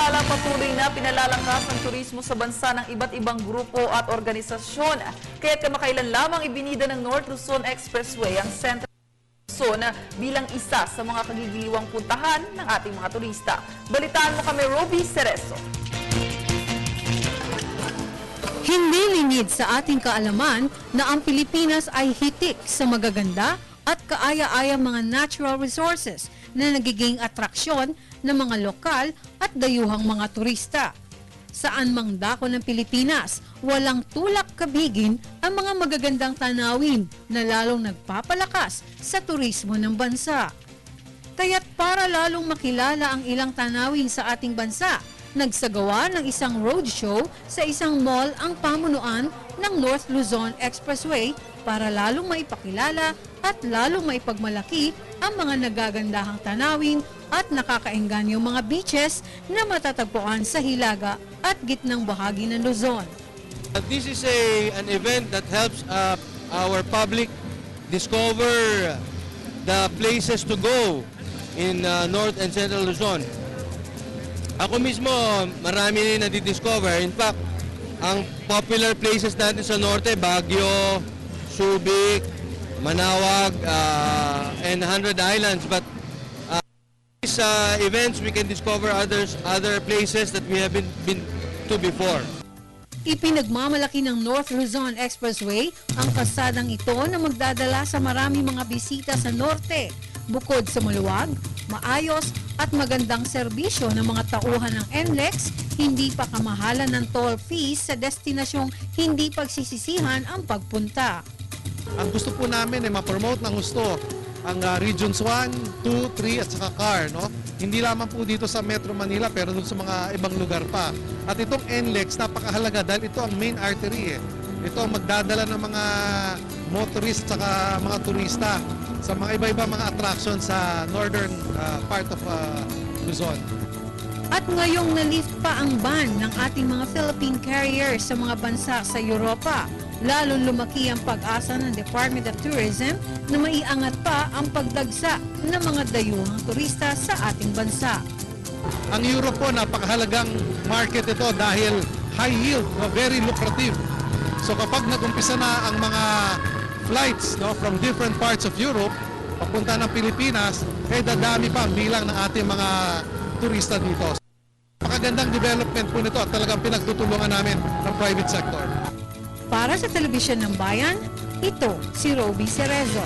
Samantala, patuloy na pinalalakas ang turismo sa bansa ng iba't ibang grupo at organisasyon. Kaya't kamakailan lamang ibinida ng North Luzon Expressway ang Central Luzon bilang isa sa mga kagigiliwang puntahan ng ating mga turista. Balitaan mo kami, Roby Cerezo. Hindi lingid sa ating kaalaman na ang Pilipinas ay hitik sa magaganda at kaaya-ayang mga natural resources na nagiging atraksyon ng mga lokal at dayuhang mga turista. Saan mang dako ng Pilipinas, walang tulak kabigin ang mga magagandang tanawin na lalong nagpapalakas sa turismo ng bansa. Kaya't para lalong makilala ang ilang tanawin sa ating bansa, nagsagawa ng isang roadshow sa isang mall ang pamunuan ng North Luzon Expressway para lalong maipakilala at lalong maipagmalaki ang mga nagagandahang tanawin at nakakaenganyong mga beaches na matatagpuan sa Hilaga at gitnang bahagi ng Luzon. This is an event that helps our public discover the places to go in North and Central Luzon. Ako mismo, marami rin nadidiscover. In fact, ang popular places natin sa Norte, Baguio, Subic, Manawag, and 100 Islands. But these events, we can discover other places that we haven't been to before. Ipinagmamalaki ng North Luzon Expressway ang kasadang ito na magdadala sa maraming mga bisita sa Norte. Bukod sa maluwag, maayos at magandang serbisyo ng mga tauhan ng NLEX, hindi pa kamahalan ng toll fees sa destinasyong hindi pagsisisihan ang pagpunta. Ang gusto po namin ay ma-promote ng gusto ang Regions 1, 2, 3 at saka CAR. No? Hindi lamang po dito sa Metro Manila pero dun sa mga ibang lugar pa. At itong NLEX napakahalaga dahil ito ang main artery. Ito ang magdadala ng mga motorist at saka mga turista sa mga iba-iba mga attraction sa northern part of Luzon. At ngayong na-lift pa ang ban ng ating mga Philippine carriers sa mga bansa sa Europa, lalong lumaki ang pag-asa ng Department of Tourism na maiangat pa ang pagdagsa ng mga dayuhang turista sa ating bansa. Ang Europe po, napakahalagang market ito dahil high yield, very lucrative. So kapag nag-umpisa na ang mga flights from different parts of Europe, papunta ng Pilipinas, dadami pa ang bilang ng ating mga turista dito. Napakagandang development po nito at talagang pinagtutulungan namin ng private sector. Para sa Telebisyon ng Bayan, ito si Roby Cerezo.